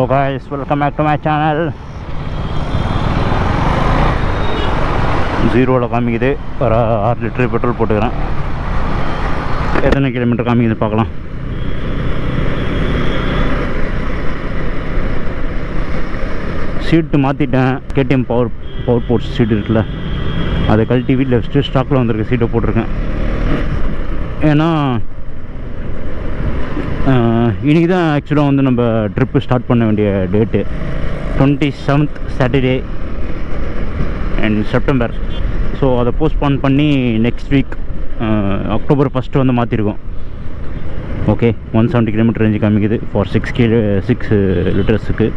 Hello guys, welcome back to my channel. ஜீரோவில் காமிக்குது. ஒரு 6 லிட்டர் பெட்ரோல் போட்டுக்கிறேன். எத்தனை கிலோமீட்டர் காமிக்குது பார்க்கலாம். சீட்டு மாற்றிட்டேன். கேடிஎம் பவர் போர்ட்ஸ் சீட்டு இருக்குல்ல, அதை கழட்டி வீட்டில் வச்சுட்டு ஸ்டாக்கில் வந்திருக்க சீட்டை போட்டிருக்கேன். ஏன்னா இன்றைக்கி தான் ஆக்சுவலாக வந்து நம்ம ட்ரிப்பு ஸ்டார்ட் பண்ண வேண்டிய date 27th Saturday and September. So அதை போஸ்ட்பான் பண்ணி நெக்ஸ்ட் வீக் அக்டோபர் 1 வந்து மாற்றிருக்கோம். ஓகே, 170 கிலோமீட்டர் ரேஞ்சு காமிக்குது ஃபார் 6 லிட்டர்ஸுக்கு.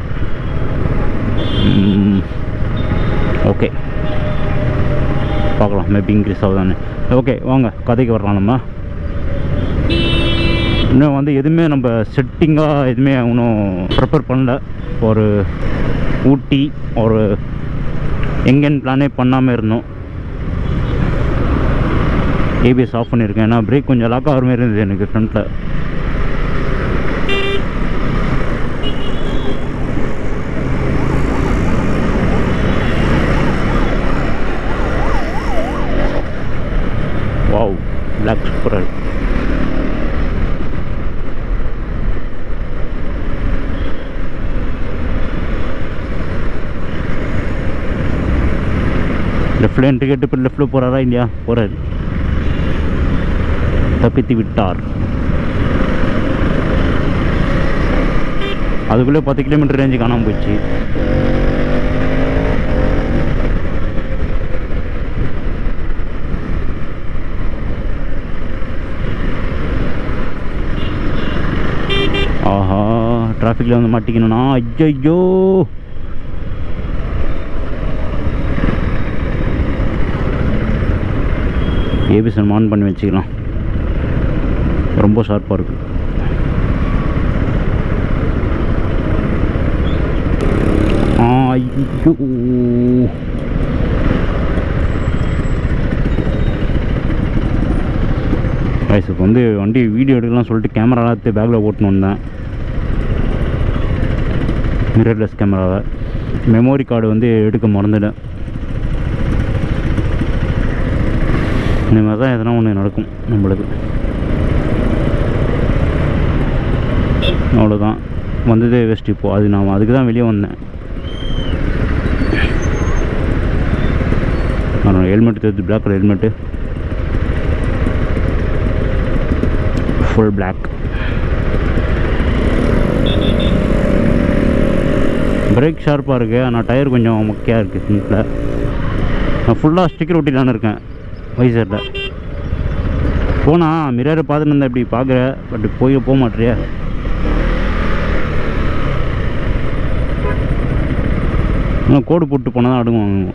ஓகே, பார்க்கலாம் மேபி இன்க்ரீஸ் ஆகுதானே. ஓகே, வாங்க கதைக்கு வரலாம். நம்ம இன்னும் வந்து எதுவுமே நம்ம செட்டிங்காக எதுவுமே இன்னும் ப்ரிப்பேர் பண்ணல. ஒரு ஊட்டி ஒரு எங்கேன்னு பிளானே பண்ணாமல் இருந்தோம். ஏபிஎஸ் ஆஃப் பண்ணியிருக்கேன். ஏன்னா பிரேக் கொஞ்சம் லாக் ஆகிற மாதிரி இருந்தது எனக்கு ஃப்ரண்ட்டில். வாவ், பிளாக் சூப்பராக. லெஃப்டில் என்ட்ரி கேட்டு இப்போ லெஃப்டில் போகிறாரா இல்லையா? போகிறாரு. தப்பித்து விட்டார். அதுக்குள்ளே 10 கிலோமீட்டர் ரேஞ்சு காணாமல் போச்சு. ஆஹா, டிராஃபிக்கில் வந்து மாட்டிக்கணும்னா ஐயோ. ஏபிஎஸ் ஆன் பண்ணி வச்சுக்கலாம். ரொம்ப ஷார்ப்பாக இருக்குது. ஐயோ, இப்போ வந்து வண்டி வீடியோ எடுக்கலாம் சொல்லிட்டு கேமரா எடுத்து பேக்கில் ஓட்டணும் வந்தேன். மிரர்லெஸ் கேமராவை. மெமோரி கார்டு வந்து எடுக்க மறந்துட்டேன். இந்த மாதிரி தான் எதனா ஒன்று நடக்கும் நம்மளுக்கு. அவ்வளோதான், வந்ததே வேஸ்ட். இப்போது அது நான் அதுக்கு தான் வெளியே வந்தேன். ஹெல்மெட் தெரிஞ்சு black colour helmet, full black. Brake ஷார்ப்பாக இருக்குது, ஆனால் டயர் கொஞ்சம் மொக்கையாக இருக்குது ஃப்ரண்ட்டில். நான் ஃபுல்லாக ஸ்டிக்கர் ஒட்டிலான்னு இருக்கேன் வைசரில். போனால் மிரரை பார்த்துட்டு இருந்தால் இப்படி பார்க்குற, பட் போக மாட்டேறியா? கோடு போட்டு போனால் தான் அடுங்குவாங்க.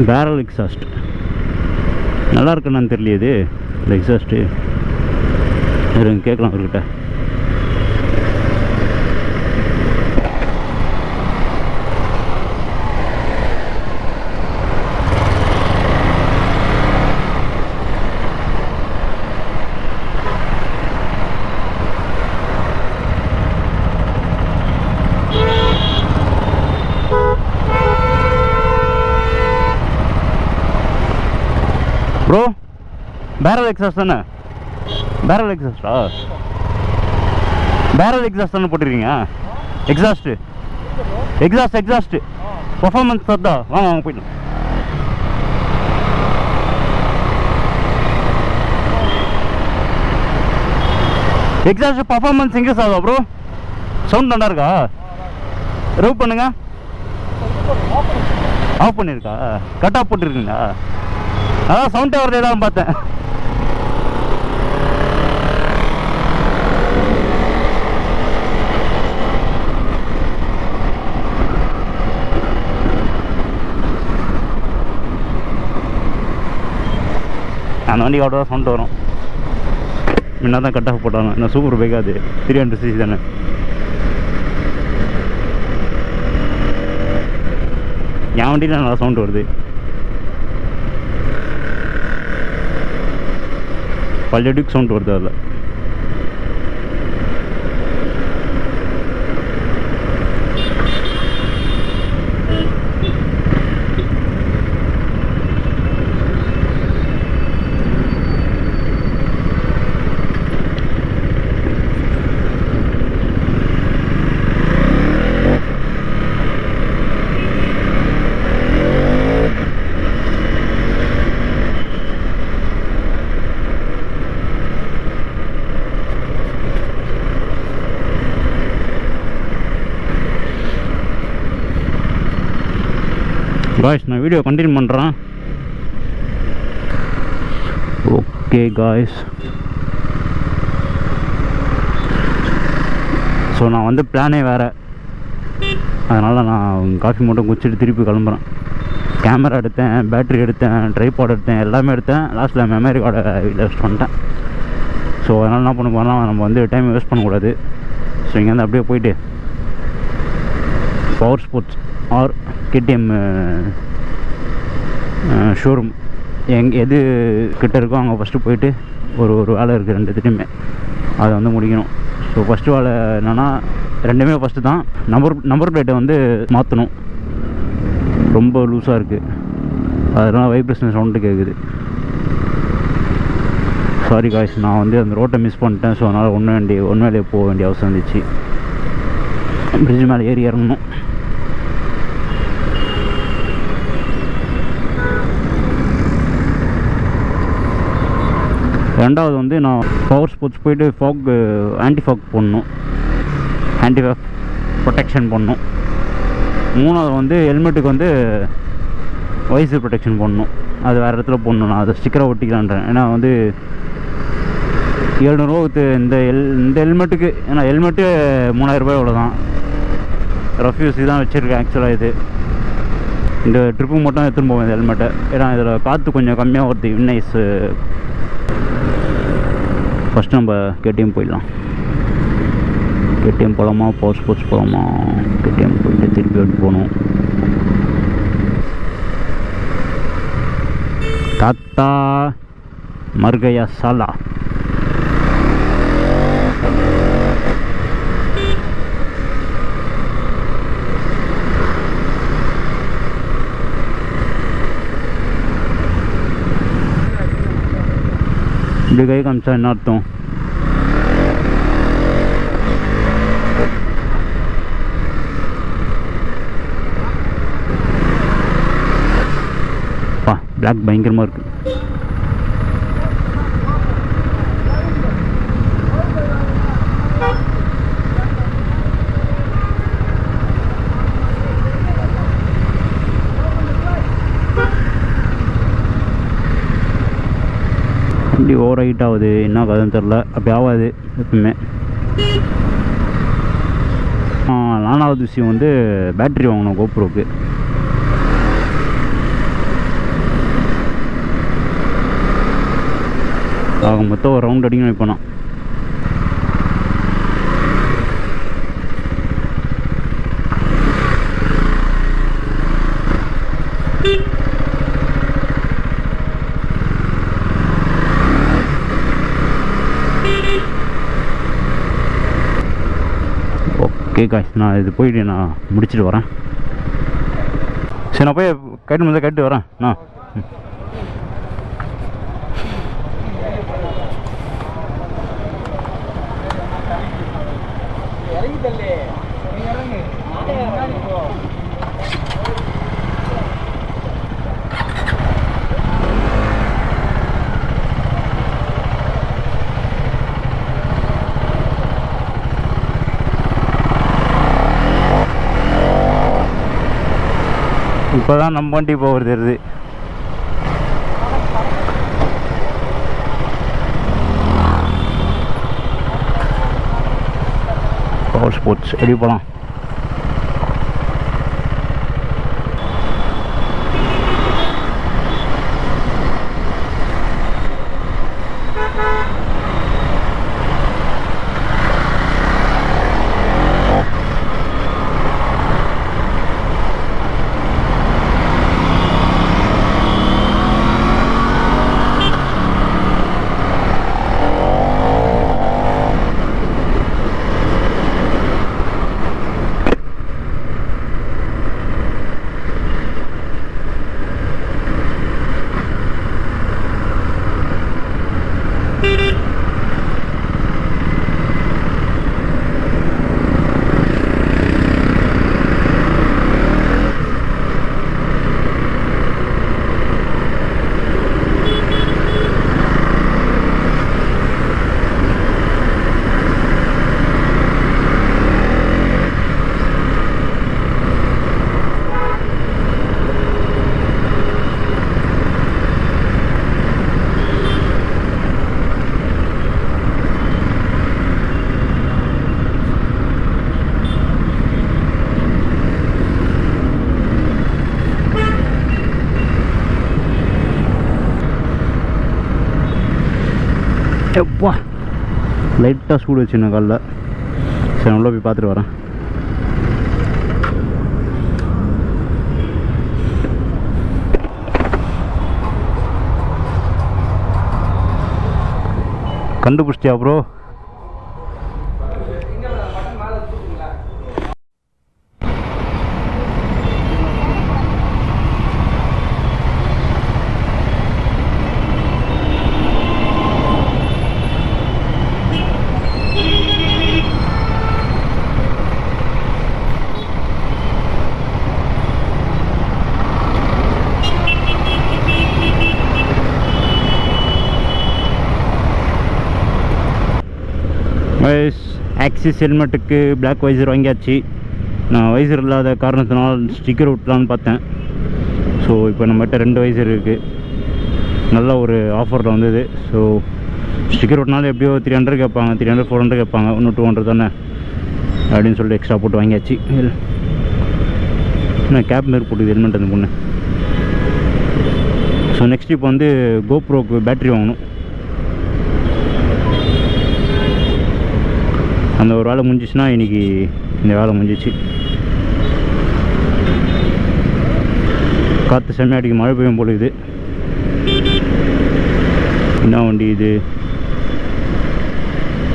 பேரல் எக்ஸாஸ்ட் நல்லா இருக்குன்னு தெரியலையே. இந்த எக்ஸாஸ்ட்டு கேட்கலாம் அவர்கிட்ட. ப்ரோ, பேரல் எக்ஸாஸ்ட் தானே? பேரல் எக்ஸாஸ்டா? பேரல் எக்ஸாஸ்ட் தானே போட்டிருக்கீங்க? எக்ஸாஸ்ட்டு எக்ஸாஸ்ட்டு பர்ஃபார்மன்ஸ் தான். வாங்க போயிடலாம். எக்ஸாஸ்ட் பர்ஃபார்மன்ஸ் இன்க்ரீஸ் ஆகுதா ப்ரோ? சவுண்ட் நல்லா இருக்கா? ரூப் பண்ணுங்க. ஆஃப் பண்ணியிருக்கா? கட் ஆஃப் போட்டுருக்குங்களா? அதான் சவுண்டே வரது ஏதாவது பார்த்தேன். அந்த வண்டி அவ்வளோ தான் சவுண்ட் வரும். முன்னா தான் கட் ஆஃப் போட்டாங்க. நான் சூப்பர் பைக் அது 300cc தானே. என் வண்டியில் நல்லா சவுண்ட் வருது. பல்லுக்கு சவுண்ட் வருது அதில். காய்ஸ், நான் வீடியோ கண்டினியூ பண்ணுறேன். ஓகே காய்ஸ், ஸோ நான் வந்து பிளானே வேறு. அதனால் நான் காஃபி மட்டும் குடிச்சிட்டு திருப்பி கிளம்புறேன். கேமரா எடுத்தேன், பேட்ரி எடுத்தேன், ட்ரைபாட் எடுத்தேன், எல்லாமே எடுத்தேன். லாஸ்ட்டில் மெமரி கார்டை வீட்டில் வச்சுட்டு வந்துட்டேன். ஸோ அதனால் என்ன பண்ண போனால் நம்ம வந்து டைம் வேஸ்ட் பண்ணக்கூடாது. ஸோ இங்கேருந்து அப்படியே போயிட்டு power sports or KTM showroom எது கிட்ட இருக்கோ அங்கே ஃபஸ்ட்டு போயிட்டு ஒரு வேலை இருக்குது. ரெண்டுத்துலையுமே அதை வந்து முடிக்கணும். ஸோ ஃபஸ்ட்டு வேலை என்னென்னா, ரெண்டுமே ஃபஸ்ட்டு தான். நம்பர் பிளேட்டை வந்து மாற்றணும். ரொம்ப லூஸாக இருக்குது. அதனால் வைப்ரேஷன் சவுண்டு கேட்குது. சாரி காய்ஸ், நான் வந்து அந்த ரோட்டை மிஸ் பண்ணிட்டேன். ஸோ அதனால் ஒன்று வேலையை போக வேண்டிய அவசியம் இருந்துச்சு. பிரிட்ஜ் மேலே ஏறி இறங்கணும். ரெண்டாவது வந்து நான் பவர் ஸ்போர்ட்ஸ் போயிட்டு ஆன்டி ஃபாக் போடணும், ஆன்டி ஃபாக் ப்ரொடெக்ஷன் போடணும். மூணாவது வந்து ஹெல்மெட்டுக்கு வந்து வைசர் ப்ரொடெக்ஷன் போடணும். அது வேறு இடத்துல போடணும். நான் அதை ஸ்டிக்கராக ஒட்டிக்கலான்றேன். ஏன்னா வந்து 700 ரூபா இந்த ஹெல்மெட்டுக்கு. ஏன்னா ஹெல்மெட்டு 3000 ரூபாய் அவ்வளோதான். ரஃப்யூஸ் தான் வச்சுருக்கேன் ஆக்சுவலாக. இது இந்த ட்ரிப்பு மட்டும் எடுத்துன்னு போவேன் இந்த ஹெல்மெட்டை. ஏன்னா இதில் காற்று கொஞ்சம் கம்மியாக வருது. இன்னைஸ் ஃபஸ்ட்டு நம்ம KTM போயிடலாம். KTM போகலாமா, பவர் ஸ்போர்ட்ஸ் போகலாமா? KTM போயிட்டு திருப்பி எடுத்து போகணும். தாத்தா மர்கயா சாலா. இப்படி கை காமிச்சா என்ன அர்த்தம்? பிளாக் பயங்கரமாக இருக்கு. வண்டி ஓவர் ஹைட் ஆகுது. என்ன கதைன்னு தெரில. அப்படி ஆகாது எப்பவுமே. 4வது விஷயம் வந்து பேட்ரி வாங்கணும் கோப்ரோக்கு. ஆக மொத்தம் ஒரு ரவுண்ட் அடிக்கணும். இப்போ நான் ஓகே காய்ஸ், நான் இது போயிட்டு நான் முடிச்சுட்டு வரேன். சரி, நான் போய் கைட்டு முதல்ல கேட்டு வரேன். நான் இப்போ தான் நம்ம வண்டி போகிறது தெரியுது. பவர் ஸ்போர்ட்ஸ் எப்படி போகலாம். எப்பா லைட்டாக சூடு வச்சுண்ணா காலைல. சரி உள்ள போய் பார்த்துட்டு வரேன். கண்டுபிடிச்சிட்டியா ப்ரோ? ஆக்சிஸ் ஹெல்மெட்டுக்கு பிளாக் வைசர் வாங்கியாச்சு. நான் வைசர் இல்லாத காரணத்தினால் ஸ்டிக்கர் விட்டலான்னு பார்த்தேன். ஸோ இப்போ நம்மகிட்ட 2 வைசர் இருக்குது. நல்ல ஒரு ஆஃபரில் வந்தது. ஸோ ஸ்டிக்கர் விட்டனாலும் எப்படியோ 300 கேட்பாங்க, 300 400 கேட்பாங்க, இன்னும் 200 தானே அப்படின்னு சொல்லிட்டு எக்ஸ்ட்ரா போட்டு வாங்கியாச்சு. என்ன கேப் மாரி போட்டுது ஹெல்மெட் அந்த பொண்ணு. ஸோ நெக்ஸ்ட் இப்போ வந்து கோப்ரோக்கு பேட்ரி வாங்கணும். அந்த ஒரு வேலை முடிஞ்சிச்சுன்னா இன்றைக்கி இந்த வேலை முடிஞ்சிச்சு. காற்று செம்மையாக அடிக்க, மழை பெய்யும் போல இது. என்ன வண்டி இது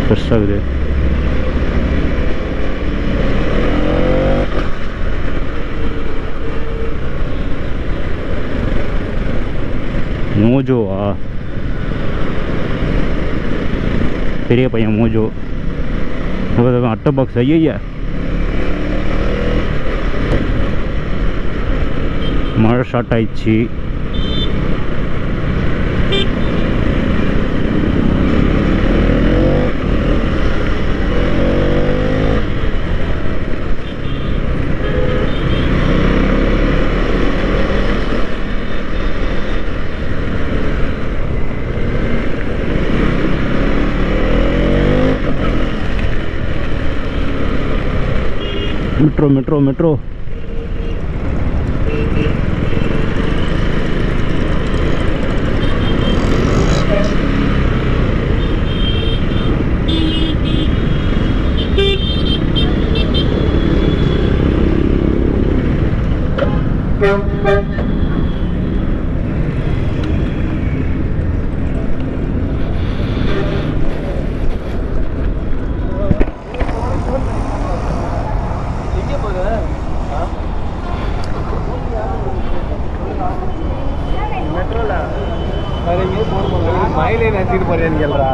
பெருசாகுது. மோஜோவா? பெரிய பையன் மோஜோ. அட்டை பாக்ஸ். ஐயா மழை ஸ்டார்ட் ஆயிடுச்சு. Metro metro metro. மைலே நினைச்சிட்டு போறேன்னு கேள்றா.